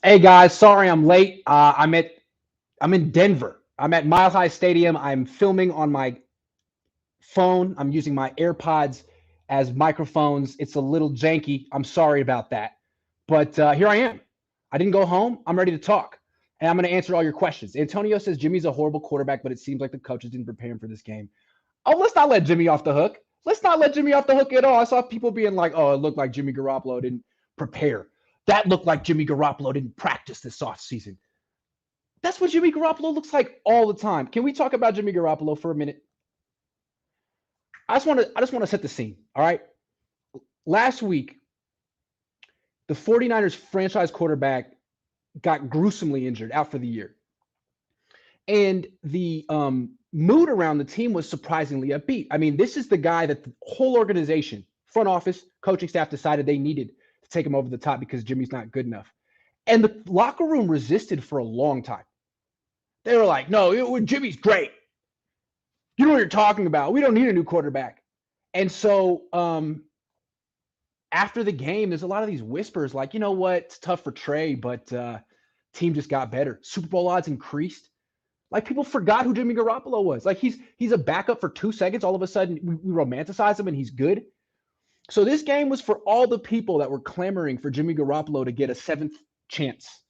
Hey guys, sorry I'm late. I'm in Denver. I'm at Mile High Stadium. I'm filming on my phone. I'm using my AirPods as microphones. It's a little janky. I'm sorry about that. But here I am. I didn't go home. I'm ready to talk. And I'm going to answer all your questions. Antonio says Jimmy's a horrible quarterback, but it seems like the coaches didn't prepare him for this game. Oh, let's not let Jimmy off the hook. Let's not let Jimmy off the hook at all. I saw people being like, oh, it looked like Jimmy Garoppolo didn't prepare. That looked like Jimmy Garoppolo didn't practice this offseason. That's what Jimmy Garoppolo looks like all the time. Can we talk about Jimmy Garoppolo for a minute? I just want to set the scene. All right. Last week, the 49ers franchise quarterback got gruesomely injured out for the year. And the mood around the team was surprisingly upbeat. I mean, this is the guy that the whole organization, front office, coaching staff decided they needed to take him over the top because Jimmy's not good enough. And the locker room resisted for a long time. They were like, no, Jimmy's great. You know what you're talking about. We don't need a new quarterback. And so after the game, there's a lot of these whispers like, you know what? It's tough for Trey, but team just got better. Super Bowl odds increased. Like people forgot who Jimmy Garoppolo was. Like he's a backup for 2 seconds. All of a sudden, we romanticize him and he's good. So this game was for all the people that were clamoring for Jimmy Garoppolo to get a seventh chance.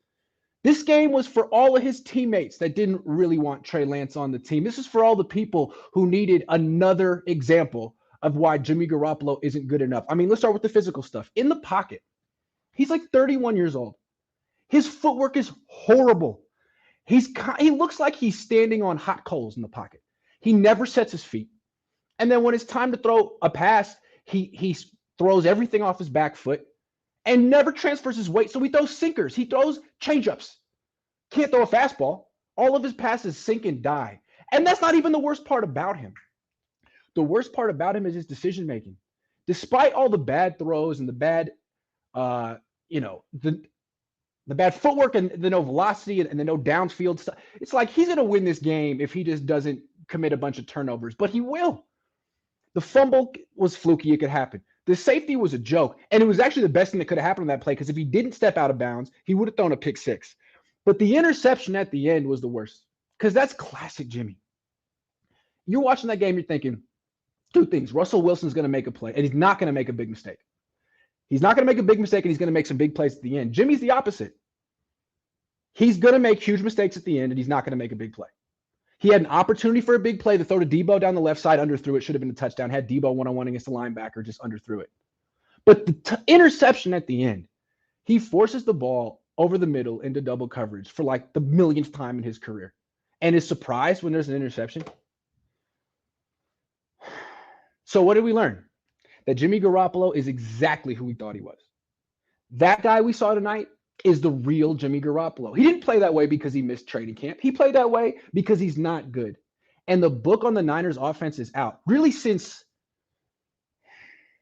This game was for all of his teammates that didn't really want Trey Lance on the team. This is for all the people who needed another example of why Jimmy Garoppolo isn't good enough. I mean, let's start with the physical stuff. In the pocket, he's like 31 years old. His footwork is horrible. He looks like he's standing on hot coals in the pocket. He never sets his feet. And then when it's time to throw a pass, he throws everything off his back foot and never transfers his weight. So he throws sinkers. He throws changeups. Can't throw a fastball. All of his passes sink and die. And that's not even the worst part about him. The worst part about him is his decision making. Despite all the bad throws and the bad, the bad footwork and the no velocity and the no downfield stuff, it's like he's going to win this game if he just doesn't commit a bunch of turnovers. But he will. The fumble was fluky. It could happen. The safety was a joke. And it was actually the best thing that could have happened on that play because if he didn't step out of bounds, he would have thrown a pick six. But the interception at the end was the worst because that's classic Jimmy. You're watching that game, you're thinking, two things. Russell Wilson's going to make a play, and he's not going to make a big mistake. He's not going to make a big mistake, and he's going to make some big plays at the end. Jimmy's the opposite. He's going to make huge mistakes at the end, and he's not going to make a big play. He had an opportunity for a big play to throw to Debo down the left side, underthrew it. Should have been a touchdown. Had Debo one-on-one against the linebacker, just underthrew it. But the interception at the end, he forces the ball over the middle into double coverage for like the millionth time in his career and is surprised when there's an interception. So what did we learn? That Jimmy Garoppolo is exactly who we thought he was. That guy we saw tonight is the real Jimmy Garoppolo. He didn't play that way because he missed training camp. He played that way because he's not good. And the book on the Niners offense is out. Really, since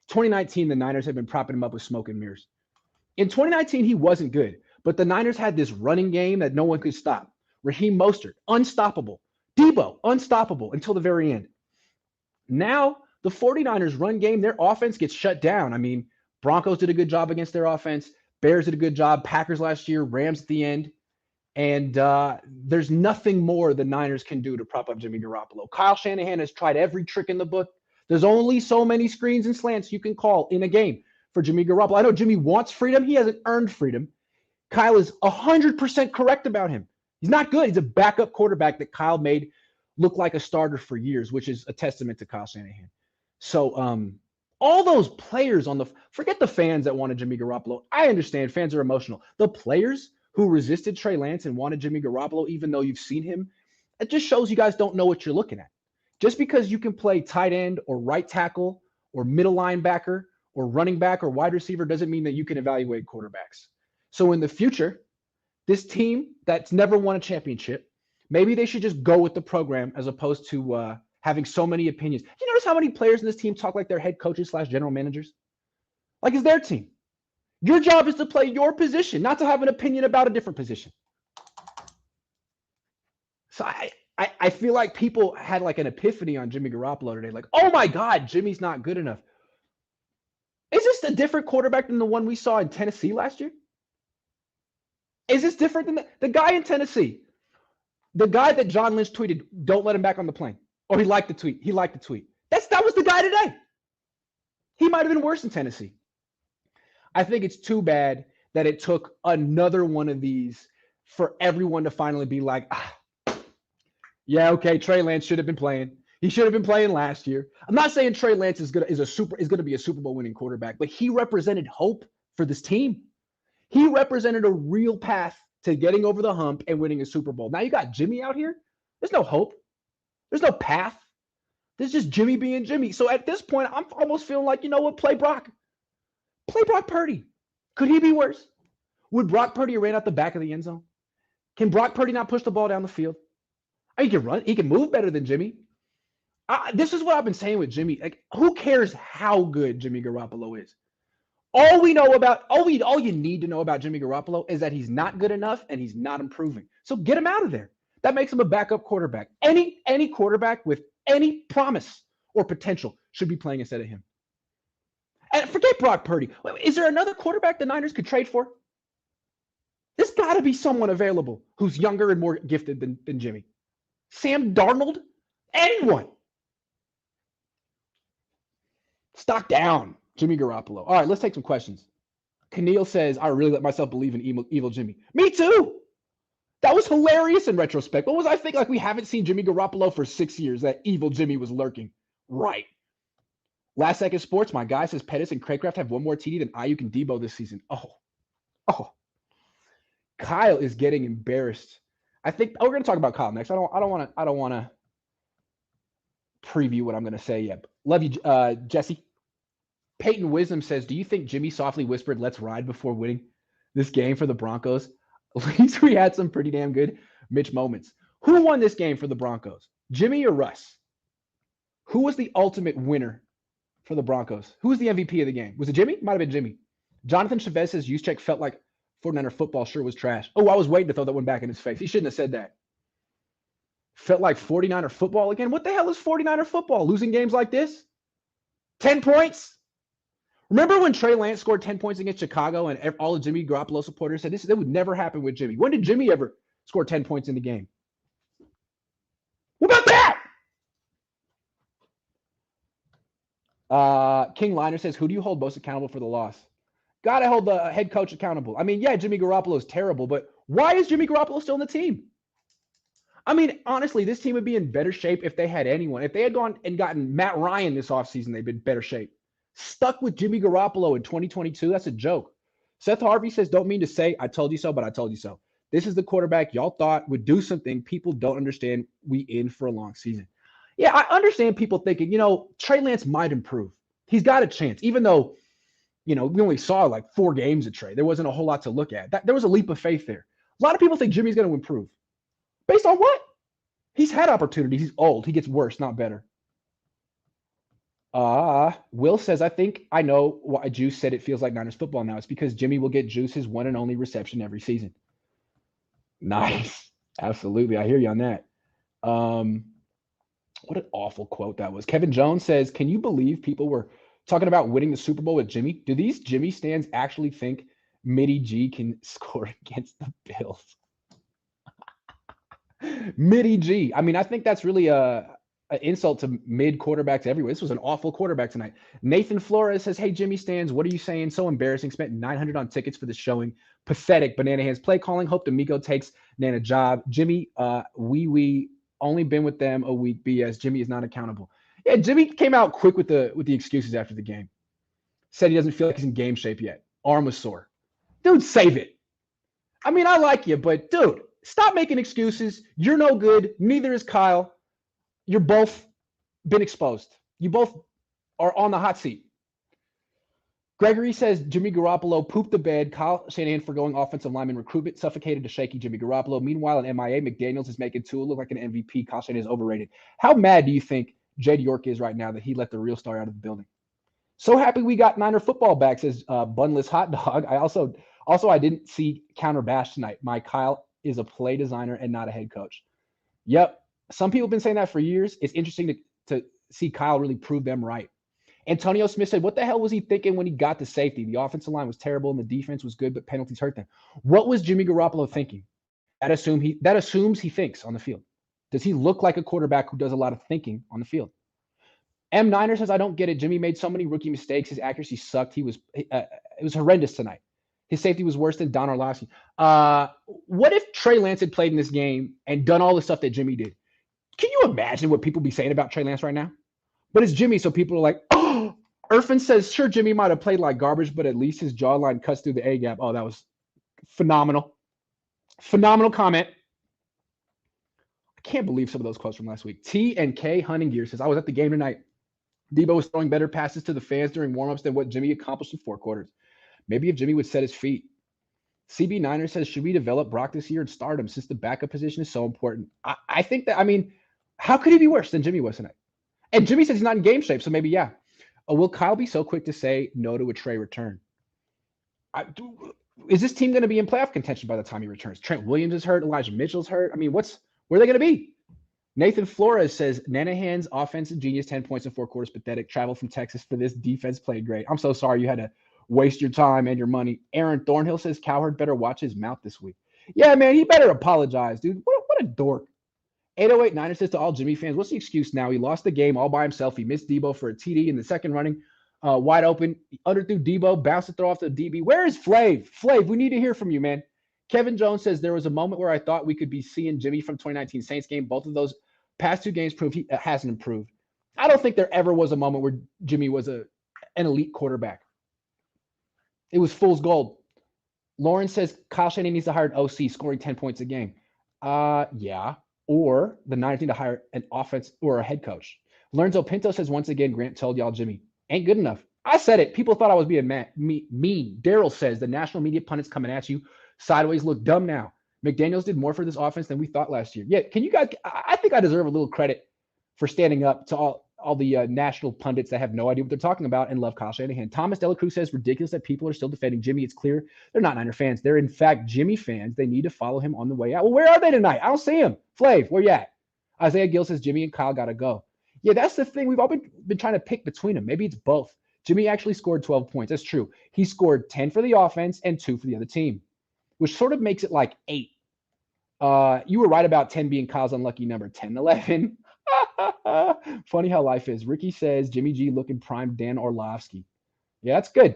2019, the Niners have been propping him up with smoke and mirrors. In 2019, he wasn't good, but the Niners had this running game that no one could stop. Raheem Mostert, unstoppable. Debo, unstoppable until the very end. Now, the 49ers run game, their offense gets shut down. I mean, Broncos did a good job against their offense. Bears did a good job. Packers last year, Rams at the end. And there's nothing more the Niners can do to prop up Jimmy Garoppolo. Kyle Shanahan has tried every trick in the book. There's only so many screens and slants you can call in a game for Jimmy Garoppolo. I know Jimmy wants freedom. He hasn't earned freedom. Kyle is 100% correct about him. He's not good. He's a backup quarterback that Kyle made look like a starter for years, which is a testament to Kyle Shanahan. So all those players forget the fans that wanted Jimmy Garoppolo. I understand fans are emotional. The players who resisted Trey Lance and wanted Jimmy Garoppolo, even though you've seen him, it just shows you guys don't know what you're looking at. Just because you can play tight end or right tackle or middle linebacker or running back or wide receiver doesn't mean that you can evaluate quarterbacks. So in the future, this team that's never won a championship, maybe they should just go with the program as opposed to having so many opinions. You notice how many players in this team talk like they're head coaches / general managers? Like it's their team. Your job is to play your position, not to have an opinion about a different position. So I feel like people had like an epiphany on Jimmy Garoppolo today. Like, oh my God, Jimmy's not good enough. Is this a different quarterback than the one we saw in Tennessee last year? Is this different than the guy in Tennessee? The guy that John Lynch tweeted, "Don't let him back on the plane," or he liked the tweet. He liked the tweet. That was the guy today. He might have been worse in Tennessee. I think it's too bad that it took another one of these for everyone to finally be like, yeah, okay, Trey Lance should have been playing. He should have been playing last year. I'm not saying Trey Lance is going to be a Super Bowl winning quarterback, but he represented hope for this team. He represented a real path to getting over the hump and winning a Super Bowl. Now you got Jimmy out here. There's no hope. There's no path. There's just Jimmy being Jimmy. So at this point, I'm almost feeling like, you know what? Play Brock. Play Brock Purdy. Could he be worse? Would Brock Purdy have ran out the back of the end zone? Can Brock Purdy not push the ball down the field? He can run. He can move better than Jimmy. This is what I've been saying with Jimmy. Like, who cares how good Jimmy Garoppolo is? All you need to know about Jimmy Garoppolo is that he's not good enough and he's not improving. So get him out of there. That makes him a backup quarterback. Any quarterback with any promise or potential should be playing instead of him. And forget Brock Purdy. Is there another quarterback the Niners could trade for? There's got to be someone available who's younger and more gifted than Jimmy. Sam Darnold? Anyone? Stock down, Jimmy Garoppolo. All right, let's take some questions. Keneal says, I really let myself believe in evil Jimmy. Me too. That was hilarious in retrospect. What was I thinking? Like, we haven't seen Jimmy Garoppolo for 6 years. That evil Jimmy was lurking. Right. Last Second Sports, my guy says Pettis and Craycraft have one more TD than Ayuk and Debo this season. Oh. Kyle is getting embarrassed. I think we're going to talk about Kyle next. I don't want to preview what I'm going to say yet. Love you, Jesse. Peyton Wisdom says, do you think Jimmy softly whispered, let's ride before winning this game for the Broncos? At least we had some pretty damn good Mitch moments. Who won this game for the Broncos? Jimmy or Russ? Who was the ultimate winner for the Broncos? Who was the MVP of the game? Was it Jimmy? Might have been Jimmy. Jonathan Chavez says, Juszczyk felt like 49er football sure was trash. Oh, I was waiting to throw that one back in his face. He shouldn't have said that. Felt like 49er football again? What the hell is 49er football? Losing games like this? 10 points? Remember when Trey Lance scored 10 points against Chicago and all of Jimmy Garoppolo supporters said that would never happen with Jimmy? When did Jimmy ever score 10 points in the game? What about that? King Liner says, who do you hold most accountable for the loss? Got to hold the head coach accountable. I mean, yeah, Jimmy Garoppolo is terrible, but why is Jimmy Garoppolo still on the team? I mean, honestly, this team would be in better shape if they had anyone. If they had gone and gotten Matt Ryan this offseason, they'd been in better shape. Stuck with Jimmy Garoppolo in 2022, that's a joke. Seth Harvey says, don't mean to say I told you so, but I told you so. This is the quarterback y'all thought would do something. People don't understand we in for a long season. Yeah, I understand people thinking, Trey Lance might improve. He's got a chance, even though, we only saw like 4 games of Trey. There wasn't a whole lot to look at. There was a leap of faith there. A lot of people think Jimmy's going to improve. Based on what? He's had opportunities. He's old. He gets worse, not better. Will says, I think I know why Juice said it feels like Niners football now. It's because Jimmy will get Juice's one and only reception every season. Nice. Absolutely. I hear you on that. What an awful quote that was. Kevin Jones says, can you believe people were talking about winning the Super Bowl with Jimmy? Do these Jimmy stands actually think Mitty G can score against the Bills? Mitty G. I mean, I think that's really an insult to mid quarterbacks everywhere. This was an awful quarterback tonight. Nathan Flores says, hey, Jimmy stands, what are you saying? So embarrassing. Spent $900 on tickets for the showing. Pathetic. Banana hands. Play calling. Hope D'Amico takes Nana job. Jimmy, we only been with them a week. BS. Jimmy is not accountable. Yeah, Jimmy came out quick with the excuses after the game. Said he doesn't feel like he's in game shape yet. Arm was sore. Dude, save it. I mean, I like you, but dude, stop making excuses. You're no good. Neither is Kyle. You're both been exposed. You both are on the hot seat. Gregory says Jimmy Garoppolo pooped the bed. Kyle Shanahan for going offensive lineman recruitment suffocated to shaky Jimmy Garoppolo. Meanwhile, in MIA, McDaniels is making Tua look like an MVP. Kyle Shanahan is overrated. How mad do you think Jed York is right now that he let the real star out of the building? So happy we got Niner football back, says Bunless Hot Dog. I didn't see counter bash tonight. My Kyle is a play designer and not a head coach. Yep. Some people have been saying that for years. It's interesting to see Kyle really prove them right. Antonio Smith said, what the hell was he thinking when he got to safety? The offensive line was terrible and the defense was good, but penalties hurt them. What was Jimmy Garoppolo thinking? That assumes he thinks on the field. Does he look like a quarterback who does a lot of thinking on the field? M Niner says, I don't get it. Jimmy made so many rookie mistakes. His accuracy sucked. It was horrendous tonight. His safety was worse than Don Orlovsky. What if Trey Lance had played in this game and done all the stuff that Jimmy did? Can you imagine what people be saying about Trey Lance right now? But it's Jimmy, so people are like, oh. Irfin says, sure, Jimmy might have played like garbage, but at least his jawline cuts through the A-gap. Oh, that was phenomenal. Phenomenal comment. I can't believe some of those quotes from last week. T and K Hunting Gear says, I was at the game tonight. Debo was throwing better passes to the fans during warmups than what Jimmy accomplished in 4 quarters. Maybe if Jimmy would set his feet. CB Niner says, should we develop Brock this year and start him since the backup position is so important? I think that, how could he be worse than Jimmy was tonight? And Jimmy says he's not in game shape, so maybe, yeah. Will Kyle be so quick to say no to a Trey return? Is this team going to be in playoff contention by the time he returns? Trent Williams is hurt. Elijah Mitchell's hurt. Where are they going to be? Nathan Flores says, Nanahan's offensive genius, 10 points in 4 quarters, pathetic. Travel from Texas for this. Defense played great. I'm so sorry you had to waste your time and your money. Aaron Thornhill says, Cowherd better watch his mouth this week. Yeah, man, he better apologize, dude. What a dork. 808 Niners says to all Jimmy fans, what's the excuse now? He lost the game all by himself. He missed Debo for a TD in the second running. Wide open. He underthrew Debo, bounced the throw off the DB. Where is Flav? Flav, we need to hear from you, man. Kevin Jones says, there was a moment where I thought we could be seeing Jimmy from 2019 Saints game. Both of those past 2 games prove he hasn't improved. I don't think there ever was a moment where Jimmy was an elite quarterback. It was fool's gold. Lauren says, Kyle Shanahan needs to hire an OC, scoring 10 points a game. Yeah. Or the Niners need to hire an offense or a head coach. Lorenzo Pinto says, once again, Grant told y'all Jimmy ain't good enough. I said it. People thought I was being mean. Daryl says, the national media pundits coming at you sideways look dumb now. McDaniels did more for this offense than we thought last year. Yeah, can you guys – I think I deserve a little credit for standing up to all the national pundits that have no idea what they're talking about and love Kyle Shanahan. Thomas Delacruz says, ridiculous that people are still defending Jimmy. It's clear they're not Niner fans. They're, in fact, Jimmy fans. They need to follow him on the way out. Well, where are they tonight? I don't see him. Flav, where you at? Isaiah Gill says, Jimmy and Kyle got to go. Yeah, that's the thing. We've all been trying to pick between them. Maybe it's both. Jimmy actually scored 12 points. That's true. He scored 10 for the offense and 2 for the other team, which sort of makes it like 8. You were right about 10 being Kyle's unlucky number. 10, 11. Funny how life is. Ricky says, Jimmy G looking prime Dan Orlovsky. Yeah, that's good.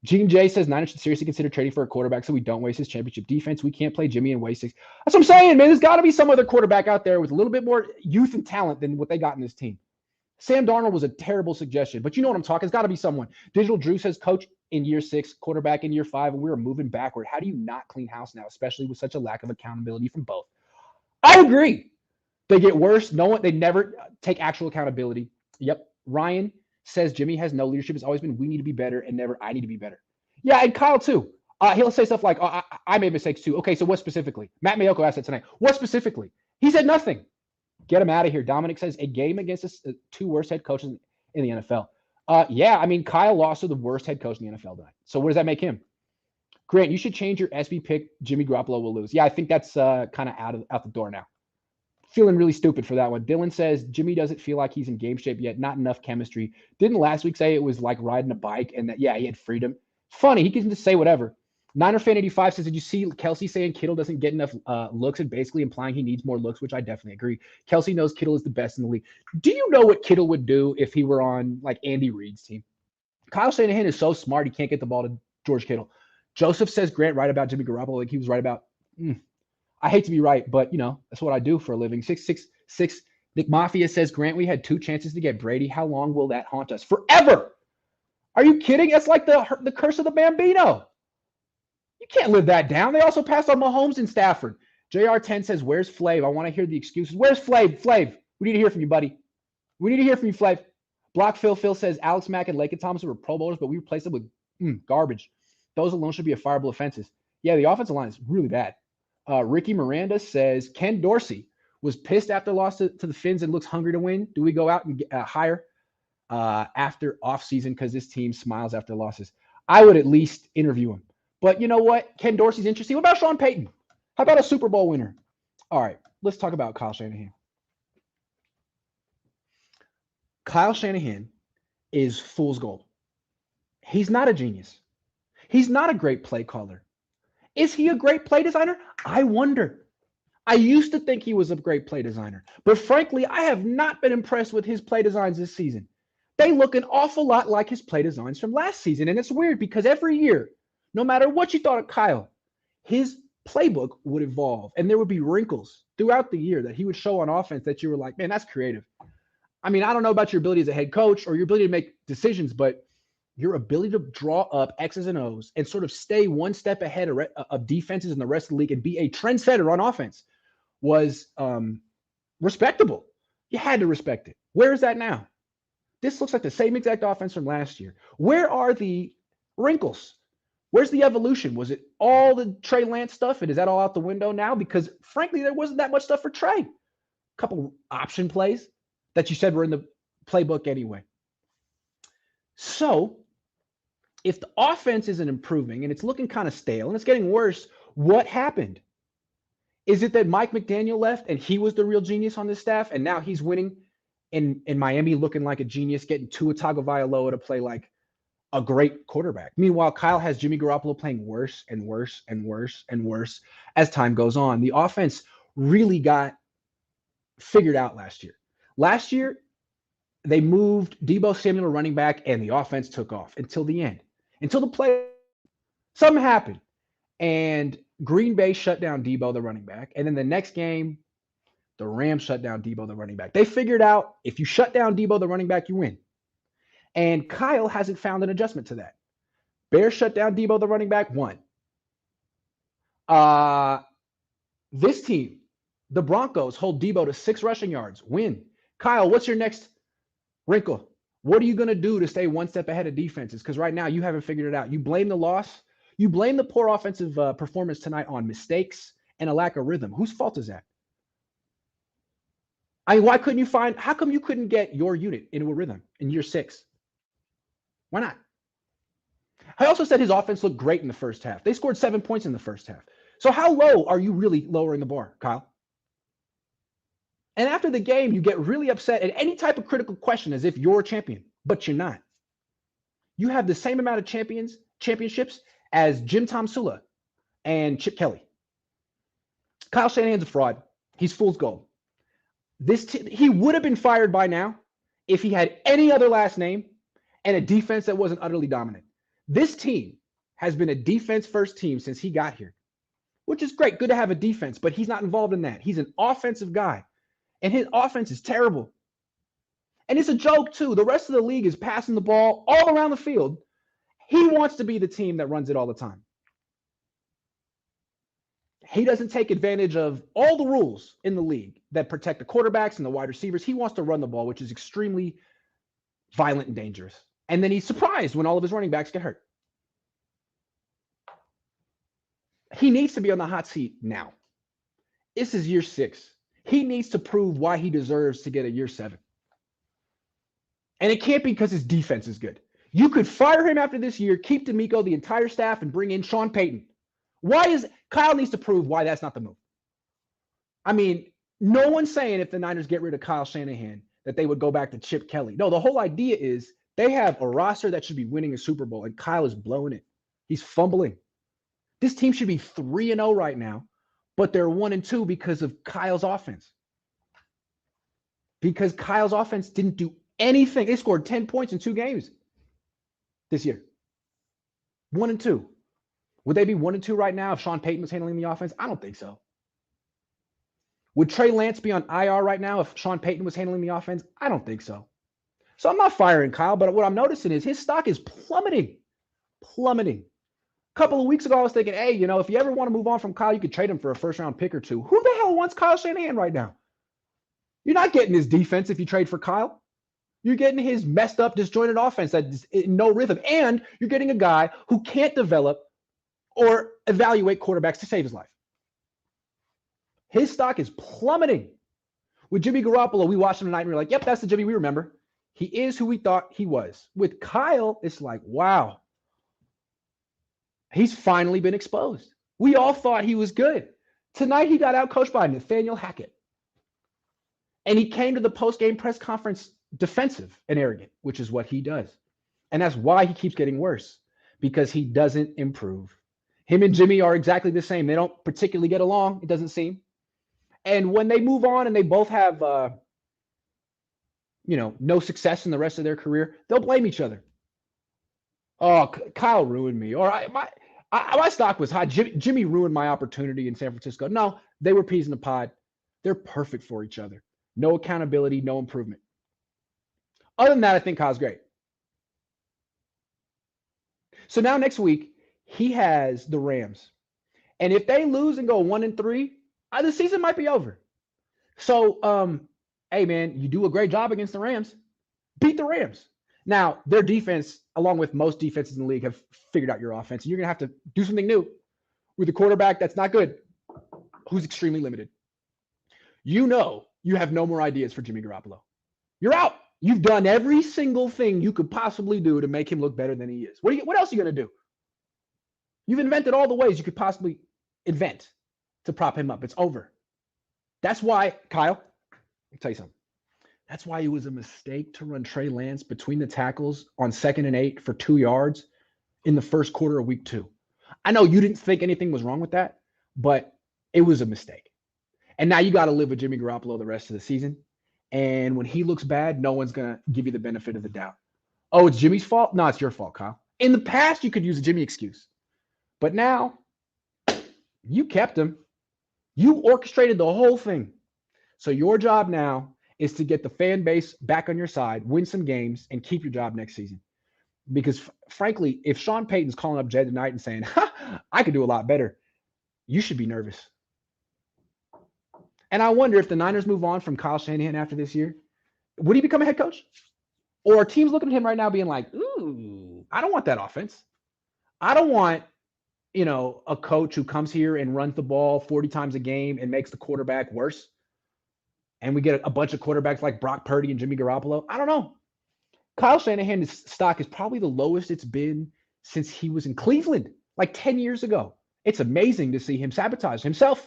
Gene J says, Niners should seriously consider trading for a quarterback so we don't waste his championship defense. We can't play Jimmy and waste 6. That's what I'm saying, man. There's got to be some other quarterback out there with a little bit more youth and talent than what they got in this team. Sam Darnold was a terrible suggestion, but you know what I'm talking. It's got to be someone. Digital Drew says, coach in year 6, quarterback in year 5, and we were moving backward. How do you not clean house now, especially with such a lack of accountability from both? I agree. They get worse. They never take actual accountability. Yep. Ryan says Jimmy has no leadership. It's always been we need to be better and never I need to be better. Yeah, and Kyle too. He'll say stuff like, I made mistakes too. Okay, so what specifically? Matt Mayoko asked that tonight. What specifically? He said nothing. Get him out of here. Dominic says a game against the 2 worst head coaches in the NFL. Yeah, Kyle lost to the worst head coach in the NFL tonight. So what does that make him? Grant, you should change your SB pick. Jimmy Garoppolo will lose. Yeah, I think that's kind of out the door now. Feeling really stupid for that one. Dylan says Jimmy doesn't feel like he's in game shape yet. Not enough chemistry. Didn't last week say it was like riding a bike and that, yeah, he had freedom. Funny. He can just say whatever. Niner Fan 85 says, did you see Kelsey saying Kittle doesn't get enough looks and basically implying he needs more looks, which I definitely agree. Kelsey knows Kittle is the best in the league. Do you know what Kittle would do if he were on like Andy Reid's team? Kyle Shanahan is so smart he can't get the ball to George Kittle. Joseph says Grant right about Jimmy Garoppolo. Like he was right about I hate to be right, but, that's what I do for a living. 666 Nick Mafia says, Grant, we had 2 chances to get Brady. How long will that haunt us? Forever. Are you kidding? That's like the curse of the Bambino. You can't live that down. They also passed on Mahomes and Stafford. JR10 says, where's Flav? I want to hear the excuses. Where's Flav? Flav, we need to hear from you, buddy. We need to hear from you, Flav. Block Phil says, Alex Mack and Laken Thomas were Pro Bowlers, but we replaced them with garbage. Those alone should be fireable offenses. Yeah, the offensive line is really bad. Ricky Miranda says, Ken Dorsey was pissed after loss to the Finns and looks hungry to win. Do we go out and hire after offseason because this team smiles after losses? I would at least interview him. But you know what? Ken Dorsey's interesting. What about Sean Payton? How about a Super Bowl winner? All right, let's talk about Kyle Shanahan. Kyle Shanahan is fool's gold. He's not a genius. He's not a great play caller. Is he a great play designer? I wonder. I used to think he was a great play designer, but frankly, I have not been impressed with his play designs this season. They look an awful lot like his play designs from last season, and it's weird because every year, no matter what you thought of Kyle, his playbook would evolve, and there would be wrinkles throughout the year that he would show on offense that you were like, man, that's creative. I mean, I don't know about your ability as a head coach or your ability to make decisions, but your ability to draw up X's and O's and sort of stay one step ahead of defenses in the rest of the league and be a trendsetter on offense was respectable. You had to respect it. Where is that now? This looks like the same exact offense from last year. Where are the wrinkles? Where's the evolution? Was it all the Trey Lance stuff, and is that all out the window now? Because frankly, there wasn't that much stuff for Trey. A couple option plays that you said were in the playbook anyway. So if the offense isn't improving and it's looking kind of stale and it's getting worse, what happened? Is it that Mike McDaniel left and he was the real genius on this staff, and now he's winning in Miami looking like a genius, getting Tua Tagovailoa to play like a great quarterback? Meanwhile, Kyle has Jimmy Garoppolo playing worse and worse and worse and worse as time goes on. The offense really got figured out last year. Last year, they moved Deebo Samuel to running back, and the offense took off until the end. Until the play, something happened, and Green Bay shut down Deebo, the running back, and then the next game, the Rams shut down Deebo, the running back. They figured out if you shut down Deebo, the running back, you win. And Kyle hasn't found an adjustment to that. Bears shut down Deebo, the running back, won. This team, the Broncos, hold Deebo to 6 rushing yards, win. Kyle, what's your next wrinkle? What are you going to do to stay one step ahead of defenses? Because right now you haven't figured it out. You blame the loss. You blame the poor offensive performance tonight on mistakes and a lack of rhythm. Whose fault is that? I mean, how come you couldn't get your unit into a rhythm in year 6? Why not? I also said his offense looked great in the first half. They scored 7 points in the first half. So how low are you really lowering the bar, Kyle? And after the game, you get really upset at any type of critical question as if you're a champion, but you're not. You have the same amount of championships as Jim Tom Sula and Chip Kelly. Kyle Shanahan's a fraud. He's fool's gold. He would have been fired by now if he had any other last name and a defense that wasn't utterly dominant. This team has been a defense-first team since he got here, which is great. Good to have a defense, but he's not involved in that. He's an offensive guy, and his offense is terrible. And it's a joke, too. The rest of the league is passing the ball all around the field. He wants to be the team that runs it all the time. He doesn't take advantage of all the rules in the league that protect the quarterbacks and the wide receivers. He wants to run the ball, which is extremely violent and dangerous. And then he's surprised when all of his running backs get hurt. He needs to be on the hot seat now. This is year 6. He needs to prove why he deserves to get a year 7. And it can't be because his defense is good. You could fire him after this year, keep D'Amico, the entire staff, and bring in Sean Payton. Kyle needs to prove why that's not the move. I mean, no one's saying if the Niners get rid of Kyle Shanahan that they would go back to Chip Kelly. No, the whole idea is they have a roster that should be winning a Super Bowl, and Kyle is blowing it. He's fumbling. This team should be 3-0 right now, but they're 1-2 because of Kyle's offense. Because Kyle's offense didn't do anything. They scored 10 points in 2 games this year. 1-2. Would they be 1-2 right now if Sean Payton was handling the offense? I don't think so. Would Trey Lance be on IR right now if Sean Payton was handling the offense? I don't think so. So I'm not firing Kyle, but what I'm noticing is his stock is plummeting. Plummeting. A couple of weeks ago, I was thinking, hey, if you ever want to move on from Kyle, you could trade him for a first-round pick or 2. Who the hell wants Kyle Shanahan right now? You're not getting his defense if you trade for Kyle. You're getting his messed up, disjointed offense that's in no rhythm. And you're getting a guy who can't develop or evaluate quarterbacks to save his life. His stock is plummeting. With Jimmy Garoppolo, we watched him tonight and we were like, yep, that's the Jimmy we remember. He is who we thought he was. With Kyle, it's like, wow. He's finally been exposed. We all thought he was good. Tonight, he got out-coached by Nathaniel Hackett. And he came to the post-game press conference defensive and arrogant, which is what he does. And that's why he keeps getting worse, because he doesn't improve. Him and Jimmy are exactly the same. They don't particularly get along, it doesn't seem. And when they move on and they both have, no success in the rest of their career, they'll blame each other. Oh, Kyle ruined me. Or my stock was high. Jimmy ruined my opportunity in San Francisco. No, they were peas in the pod. They're perfect for each other. No accountability, no improvement. Other than that, I think Kyle's great. So now next week, he has the Rams. And if they lose and go 1-3, the season might be over. So, hey, man, you do a great job against the Rams. Beat the Rams. Now, their defense, along with most defenses in the league, have figured out your offense. And you're going to have to do something new with a quarterback that's not good, who's extremely limited. You have no more ideas for Jimmy Garoppolo. You're out. You've done every single thing you could possibly do to make him look better than he is. What else are you going to do? You've invented all the ways you could possibly invent to prop him up. It's over. That's why, Kyle, I'll tell you something. That's why it was a mistake to run Trey Lance between the tackles on 2nd and 8 for 2 yards in the first quarter of week 2. I know you didn't think anything was wrong with that, but it was a mistake. And now you got to live with Jimmy Garoppolo the rest of the season. And when he looks bad, no one's going to give you the benefit of the doubt. Oh, it's Jimmy's fault? No, it's your fault, Kyle. In the past, you could use a Jimmy excuse. But now, you kept him. You orchestrated the whole thing. So your job now is to get the fan base back on your side, win some games, and keep your job next season. Because, frankly, if Sean Payton's calling up Jed tonight and saying, I could do a lot better, you should be nervous. And I wonder if the Niners move on from Kyle Shanahan after this year, would he become a head coach? Or are teams looking at him right now being like, ooh, I don't want that offense. I don't want, a coach who comes here and runs the ball 40 times a game and makes the quarterback worse. And we get a bunch of quarterbacks like Brock Purdy and Jimmy Garoppolo. I don't know. Kyle Shanahan's stock is probably the lowest it's been since he was in Cleveland, like 10 years ago. It's amazing to see him sabotage himself.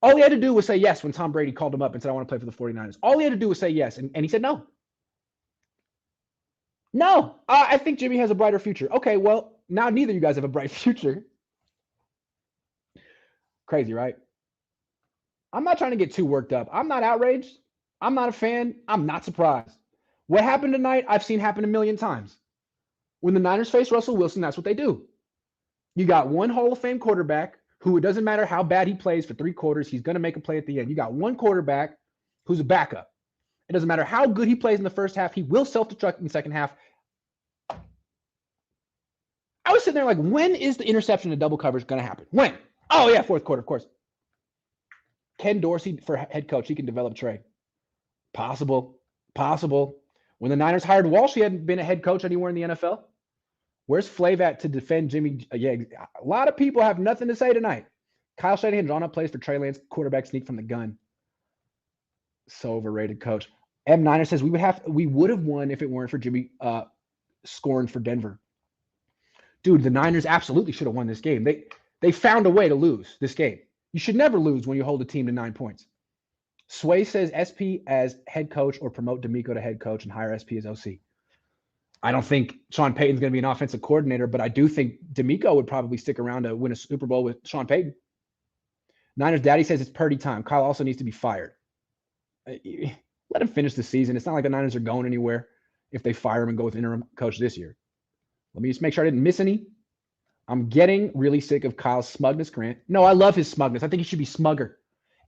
All he had to do was say yes when Tom Brady called him up and said, I want to play for the 49ers. All he had to do was say yes, and he said no. No, I think Jimmy has a brighter future. Okay, well, now neither of you guys have a bright future. Crazy, right? I'm not trying to get too worked up. I'm not outraged. I'm not a fan. I'm not surprised. What happened tonight, I've seen happen a million times. When the Niners face Russell Wilson, that's what they do. You got one Hall of Fame quarterback who, it doesn't matter how bad he plays for 3 quarters, he's going to make a play at the end. You got one quarterback who's a backup. It doesn't matter how good he plays in the first half, he will self-destruct in the second half. I was sitting there like, when is the interception and double coverage going to happen? When? Oh, yeah, fourth quarter, of course. Ken Dorsey for head coach, he can develop a trade. Possible. When the Niners hired Walsh, he hadn't been a head coach anywhere in the NFL. Where's Flav at to defend Jimmy? Yeah, a lot of people have nothing to say tonight. Kyle Shanahan drawn up plays for Trey Lance, quarterback sneak from the gun. So overrated, coach. M. Niner says we would have won if it weren't for Jimmy scoring for Denver. Dude, the Niners absolutely should have won this game. They found a way to lose this game. You should never lose when you hold a team to 9 points. Sway says SP as head coach or promote D'Amico to head coach and hire SP as OC. I don't think Sean Payton's going to be an offensive coordinator, but I do think D'Amico would probably stick around to win a Super Bowl with Sean Payton. Niners daddy says it's Purdy time. Kyle also needs to be fired. Let him finish the season. It's not like the Niners are going anywhere if they fire him and go with interim coach this year. Let me just make sure I didn't miss any. I'm getting really sick of Kyle's smugness, Grant. No, I love his smugness. I think he should be smugger.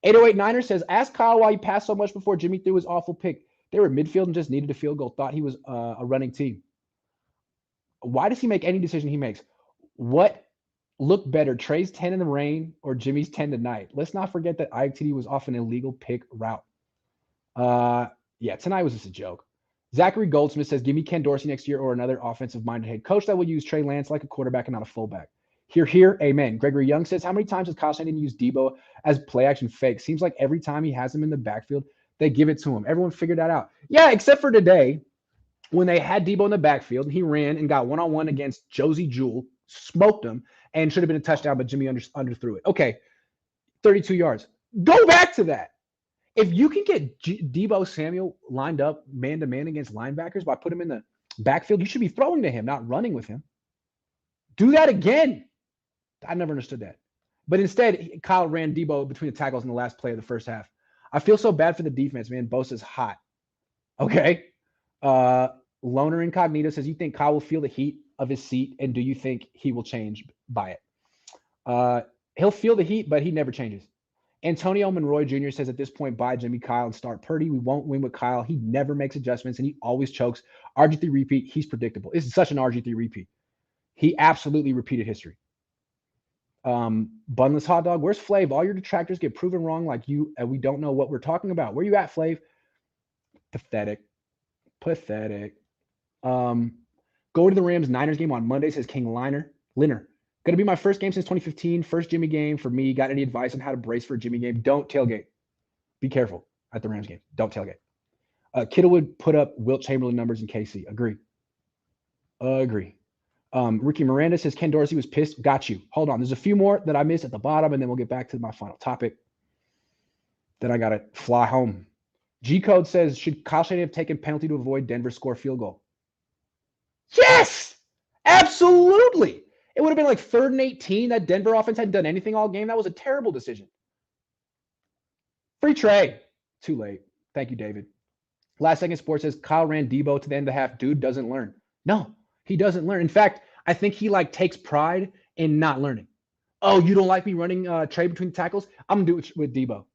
808 Niners says, ask Kyle why he passed so much before Jimmy threw his awful pick. They were midfield and just needed a field goal. Thought he was a running team. Why does he make any decision he makes? What looked better, Trey's 10 in the rain or Jimmy's 10 tonight? Let's not forget that ITD was off an illegal pick route. Yeah, tonight was just a joke. Zachary Goldsmith says, give me Ken Dorsey next year or another offensive-minded head coach that will use Trey Lance like a quarterback and not a fullback. Hear, amen. Gregory Young says, how many times has Kyle Shanahan used Debo as play-action fake? Seems like every time he has him in the backfield, they give it to him. Everyone figured that out. Yeah, except for today when they had Debo in the backfield and he ran and got one-on-one against Josie Jewell, smoked him, and should have been a touchdown, but Jimmy underthrew it. Okay, 32 yards. Go back to that. If you can get Debo Samuel lined up man-to-man against linebackers by putting him in the backfield, you should be throwing to him, not running with him. Do that again. I never understood that. But instead, Kyle ran Debo between the tackles in the last play of the first half. I feel so bad for the defense, man. Bosa's hot. Okay. Loner Incognito says, you think Kyle will feel the heat of his seat, and do you think he will change by it? He'll feel the heat, but he never changes. Antonio Monroy Jr. says at this point, buy Jimmy Kyle and start Purdy. We won't win with Kyle. He never makes adjustments, and he always chokes. RG3 repeat. He's predictable. This is such an RG3 repeat. He absolutely repeated history. Bunless Hot Dog. Where's Flav? All your detractors get proven wrong like you, and we don't know what we're talking about. Where you at, Flav? Pathetic. Go to the Rams Niners game on Monday, says King Liner. Going to be my first game since 2015. First Jimmy game for me. Got any advice on how to brace for a Jimmy game? Don't tailgate. Be careful at the Rams game. Don't tailgate. Kittle would put up Wilt Chamberlain numbers in KC. Agree. Ricky Miranda says Ken Dorsey was pissed. Got you. Hold on. There's a few more that I missed at the bottom, and then we'll get back to my final topic. Then I got to fly home. G-Code says, should Kyle Shanahan have taken penalty to avoid Denver score field goal? Yes! Absolutely! It would have been like 3rd and 18. That Denver offense hadn't done anything all game. That was a terrible decision. Free Trey. Too late. Thank you, David. Last Second Sports says, Kyle ran Debo to the end of the half. Dude doesn't learn. No, he doesn't learn. In fact, I think he takes pride in not learning. Oh, you don't like me running Trey between the tackles? I'm going to do it with Debo.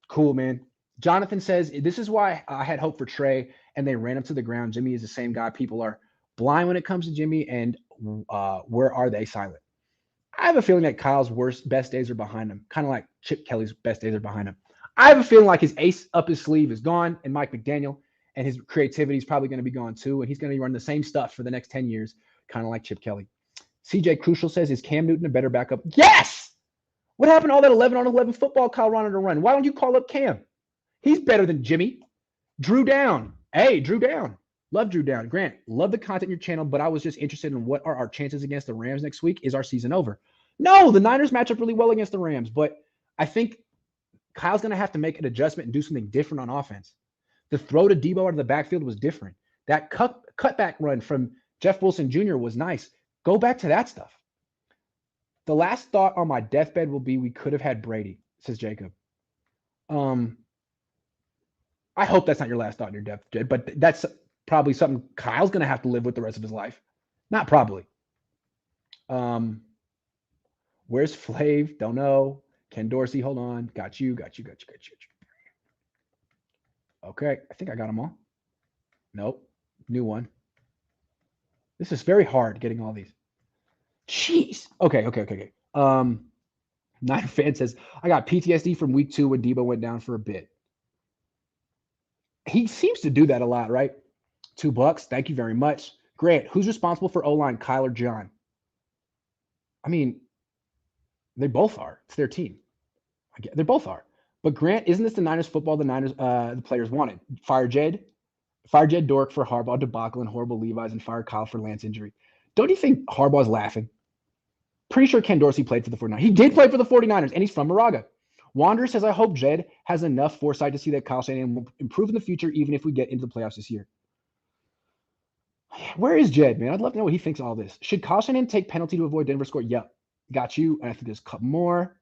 Cool, man. Jonathan says, this is why I had hope for Trey, and they ran him to the ground. Jimmy is the same guy. People are blind when it comes to Jimmy, and where are they silent? I have a feeling that Kyle's best days are behind him, kind of like Chip Kelly's best days are behind him. I have a feeling like his ace up his sleeve is gone, and Mike McDaniel and his creativity is probably going to be gone too, and he's going to be running the same stuff for the next 10 years, kind of like Chip Kelly. CJ Crucial says, is Cam Newton a better backup? Yes! What happened to all that 11-on-11 football Kyle wanted to run? Why don't you call up Cam? He's better than Jimmy. Drew Down. Hey, Drew Down. Love Drew Down. Grant, love the content in your channel, but I was just interested in what are our chances against the Rams next week? Is our season over? No, the Niners match up really well against the Rams, but I think Kyle's going to have to make an adjustment and do something different on offense. The throw to Debo out of the backfield was different. That cutback run from Jeff Wilson Jr. was nice. Go back to that stuff. The last thought on my deathbed will be we could have had Brady, says Jacob. I hope that's not your last thought in your deathbed, but that's probably something Kyle's going to have to live with the rest of his life. Not probably. Where's Flav? Don't know. Ken Dorsey, hold on. Got you. Okay, I think I got them all. Nope. New one. This is very hard getting all these. Jeez. Okay. Niner fan says, I got PTSD from week 2 when Debo went down for a bit. He seems to do that a lot, right? $2. Thank you very much. Grant, who's responsible for O-line, Kyle or John? I mean, they both are. It's their team. They both are. But Grant, isn't this the Niners football the players wanted? Fire Jed Dork for Harbaugh debacle and horrible Levi's, and fire Kyle for Lance injury. Don't you think Harbaugh's laughing? Pretty sure Ken Dorsey played for the 49ers. He did play for the 49ers, and he's from Moraga. Wanderer says, I hope Jed has enough foresight to see that Kyle Shanahan will improve in the future, even if we get into the playoffs this year. Where is Jed, man? I'd love to know what he thinks of all this. Should Kyle Shanahan take penalty to avoid Denver score? Yep. Got you. And I think there's a couple more.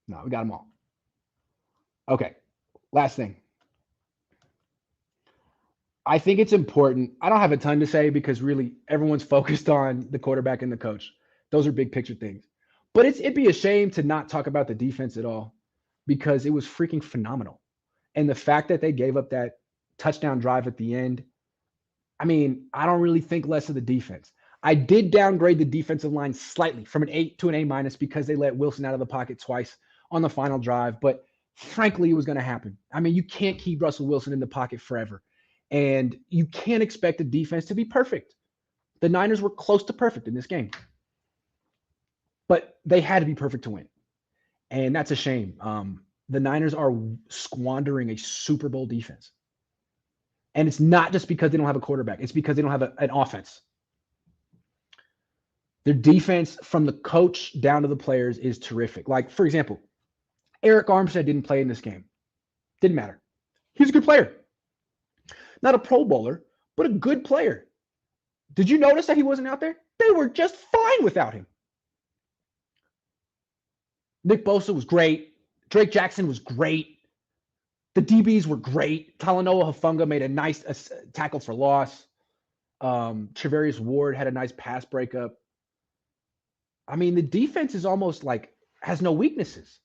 No, we got them all. Okay. Last thing. I think it's important. I don't have a ton to say because really everyone's focused on the quarterback and the coach. Those are big picture things. But it'd be a shame to not talk about the defense at all because it was freaking phenomenal. And the fact that they gave up that touchdown drive at the end, I mean, I don't really think less of the defense. I did downgrade the defensive line slightly from an 8 to an A- because they let Wilson out of the pocket twice on the final drive. But frankly, it was going to happen. I mean, you can't keep Russell Wilson in the pocket forever. And you can't expect the defense to be perfect. The Niners were close to perfect in this game. But they had to be perfect to win. And that's a shame. The Niners are squandering a Super Bowl defense. And it's not just because they don't have a quarterback. It's because they don't have an offense. Their defense from the coach down to the players is terrific. Like, for example, Eric Armstead didn't play in this game. Didn't matter. He was a good player. Not a Pro Bowler, but a good player. Did you notice that he wasn't out there? They were just fine without him. Nick Bosa was great. Drake Jackson was great. The DBs were great. Talanoa Hufanga made a nice tackle for loss. Trevarius Ward had a nice pass breakup. I mean, the defense is almost like has no weaknesses.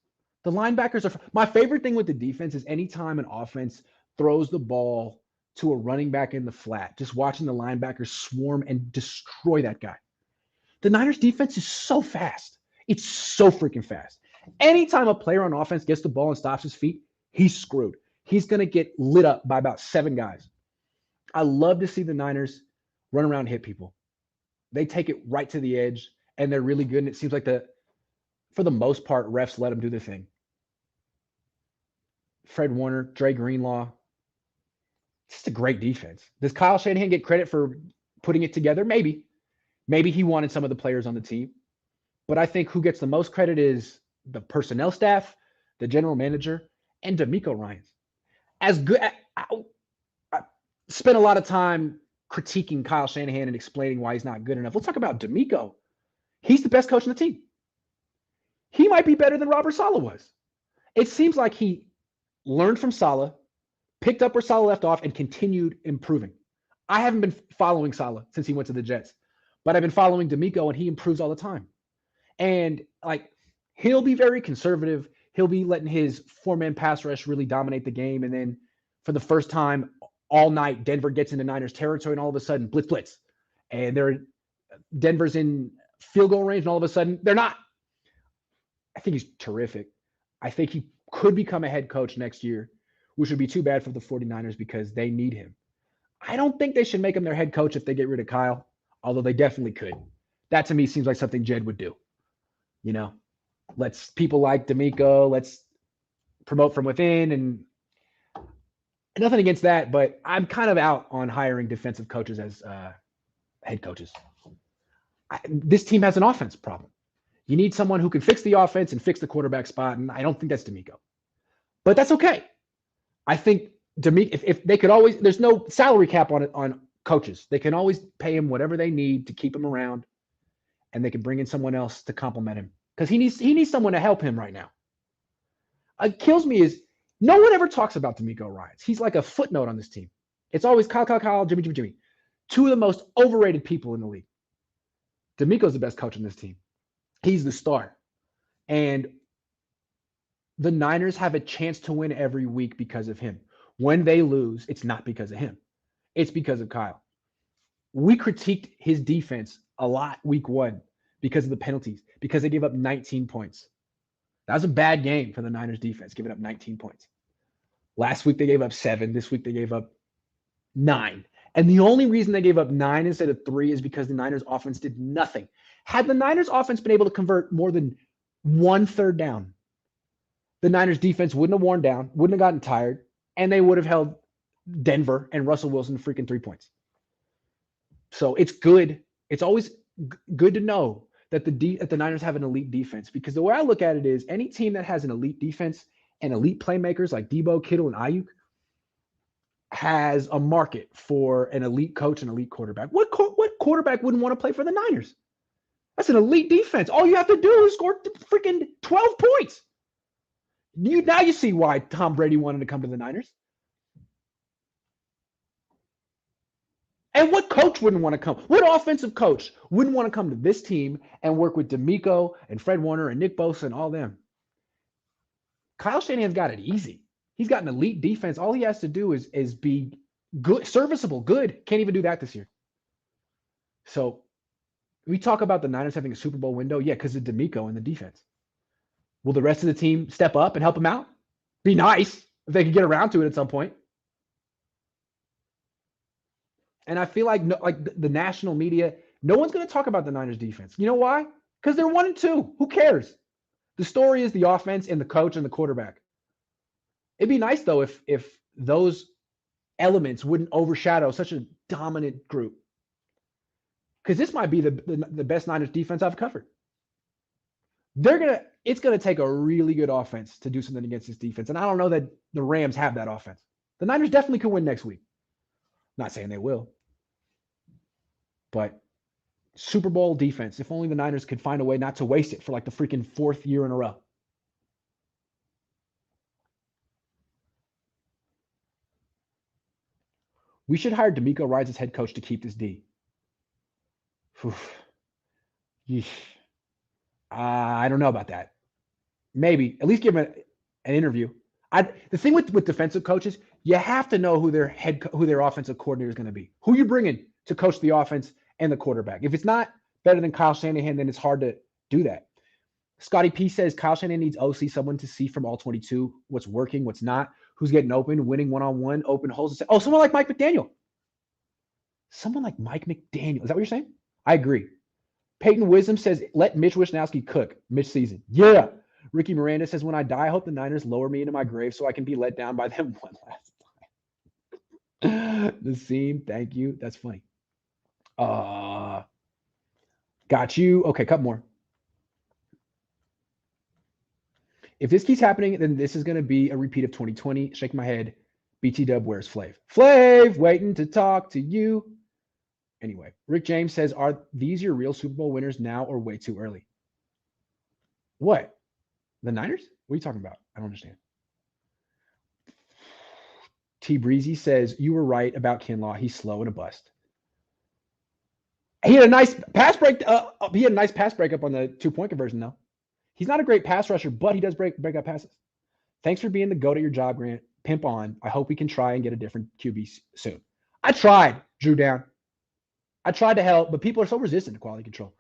The linebackers are my favorite thing with the defense is anytime an offense throws the ball to a running back in the flat, just watching the linebackers swarm and destroy that guy. The Niners defense is so fast. It's so freaking fast. Anytime a player on offense gets the ball and stops his feet, he's screwed. He's going to get lit up by about 7 guys. I love to see the Niners run around and hit people. They take it right to the edge, and they're really good. And it seems like for the most part, refs let them do their thing. Fred Warner, Dre Greenlaw. It's just a great defense. Does Kyle Shanahan get credit for putting it together? Maybe. Maybe he wanted some of the players on the team. But I think who gets the most credit is the personnel staff, the general manager, and D'Amico Ryans. As good, I spent a lot of time critiquing Kyle Shanahan and explaining why he's not good enough. Let's talk about D'Amico. He's the best coach in the team. He might be better than Robert Saleh was. It seems like he learned from Saleh, picked up where Saleh left off, and continued improving. I haven't been following Saleh since he went to the Jets, but I've been following D'Amico, and he improves all the time. And like he'll be very conservative. He'll be letting his 4-man pass rush really dominate the game. And then for the first time all night, Denver gets into Niners territory, and all of a sudden, blitz. And Denver's in field goal range, and all of a sudden, they're not. I think he's terrific. I think he could become a head coach next year, which would be too bad for the 49ers because they need him. I don't think they should make him their head coach if they get rid of Kyle, although they definitely could. That to me seems like something Jed would do. You know, let's people like D'Amico, let's promote from within, and nothing against that, but I'm kind of out on hiring defensive coaches as head coaches. This team has an offense problem. You need someone who can fix the offense and fix the quarterback spot, and I don't think that's D'Amico. But that's okay. I think D'Amico, if they could always, there's no salary cap on coaches. They can always pay him whatever they need to keep him around, and they can bring in someone else to complement him because he needs someone to help him right now. What kills me is no one ever talks about D'Amico Ryans. He's like a footnote on this team. It's always Kyle, Jimmy. 2 of the most overrated people in the league. D'Amico's the best coach on this team. He's the star. And the Niners have a chance to win every week because of him. When they lose, it's not because of him. It's because of Kyle. We critiqued his defense a lot week 1 because of the penalties, because they gave up 19 points. That was a bad game for the Niners defense, giving up 19 points. Last week they gave up 7. This week they gave up 9. And the only reason they gave up 9 instead of 3 is because the Niners offense did nothing. Had the Niners offense been able to convert more than 1 third down, the Niners defense wouldn't have worn down, wouldn't have gotten tired, and they would have held Denver and Russell Wilson freaking 3 points. So it's good. It's always good to know that the Niners have an elite defense, because the way I look at it is any team that has an elite defense and elite playmakers like Debo, Kittle, and Ayuk has a market for an elite coach and elite quarterback. What quarterback wouldn't want to play for the Niners? That's an elite defense. All you have to do is score freaking 12 points. Now you see why Tom Brady wanted to come to the Niners. And what coach wouldn't want to come? What offensive coach wouldn't want to come to this team and work with D'Amico and Fred Warner and Nick Bosa and all them? Kyle Shanahan's got it easy. He's got an elite defense. All he has to do is be good, serviceable, good. Can't even do that this year. So we talk about the Niners having a Super Bowl window. Yeah, because of D'Amico and the defense. Will the rest of the team step up and help him out? Be nice if they could get around to it at some point. And I feel like the national media, no one's going to talk about the Niners defense. You know why? Because they're 1-2. Who cares? The story is the offense and the coach and the quarterback. It'd be nice, though, if those elements wouldn't overshadow such a dominant group. Because this might be the best Niners defense I've covered. It's gonna take a really good offense to do something against this defense. And I don't know that the Rams have that offense. The Niners definitely could win next week. Not saying they will, but Super Bowl defense. If only the Niners could find a way not to waste it for like the freaking 4th year in a row. We should hire DeMeco Ryans as head coach to keep this D. I don't know about that. Maybe at least give him an interview. The thing with defensive coaches, you have to know who their offensive coordinator is going to be. Who you bringing to coach the offense and the quarterback. If it's not better than Kyle Shanahan, then it's hard to do that. Scotty P says Kyle Shanahan needs OC, someone to see from all 22 what's working, what's not, who's getting open, winning one-on-one, open holes. Oh, someone like Mike McDaniel. Someone like Mike McDaniel. Is that what you're saying? I agree. Peyton Wisdom says, let Mitch Wishnowsky cook mid-season. Yeah. Ricky Miranda says, when I die, I hope the Niners lower me into my grave so I can be let down by them one last time. The scene, thank you. That's funny. Got you. Okay, couple more. If this keeps happening, then this is going to be a repeat of 2020. Shake my head. BT Dub, where's Flav? Flav, waiting to talk to you. Anyway, Rick James says, are these your real Super Bowl winners now or way too early? What? The Niners? What are you talking about? I don't understand. T Breezy says, you were right about Kinlaw. He's slow and a bust. He had a nice pass break. He had a nice pass breakup on the 2-point conversion, though. He's not a great pass rusher, but he does break up passes. Thanks for being the GOAT at your job, Grant. Pimp on. I hope we can try and get a different QB soon. I tried, Drew Down. I tried to help, but people are so resistant to quality control.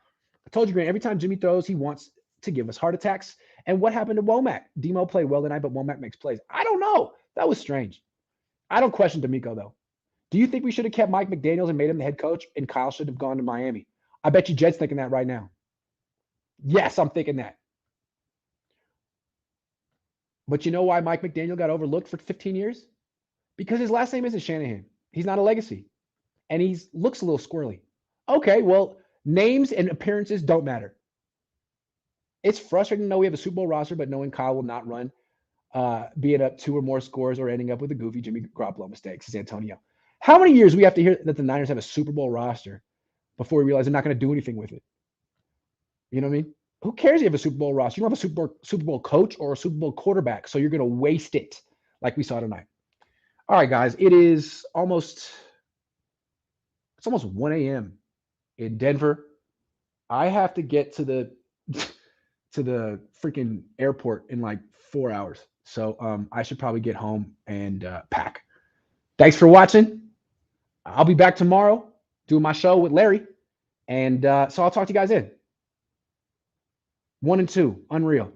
I told you, Grant, every time Jimmy throws, he wants to give us heart attacks. And what happened to Womack? Demo played well tonight, but Womack makes plays. I don't know. That was strange. I don't question DeMeco, though. Do you think we should have kept Mike McDaniels and made him the head coach, and Kyle should have gone to Miami? I bet you Jed's thinking that right now. Yes, I'm thinking that. But you know why Mike McDaniel got overlooked for 15 years? Because his last name isn't Shanahan. He's not a legacy. And he looks a little squirrely. Okay, well, names and appearances don't matter. It's frustrating to know we have a Super Bowl roster, but knowing Kyle will not run, being up 2 or more scores or ending up with a goofy Jimmy Garoppolo mistake, says Antonio. How many years we have to hear that the Niners have a Super Bowl roster before we realize they're not going to do anything with it? You know what I mean? Who cares if you have a Super Bowl roster? You don't have a Super Bowl coach or a Super Bowl quarterback, so you're going to waste it like we saw tonight. All right, guys, it's almost 1 a.m. in Denver. I have to get to the freaking airport in like 4 hours. So I should probably get home and pack. Thanks for watching. I'll be back tomorrow doing my show with Larry. And so I'll talk to you guys then. 1 and 2, unreal.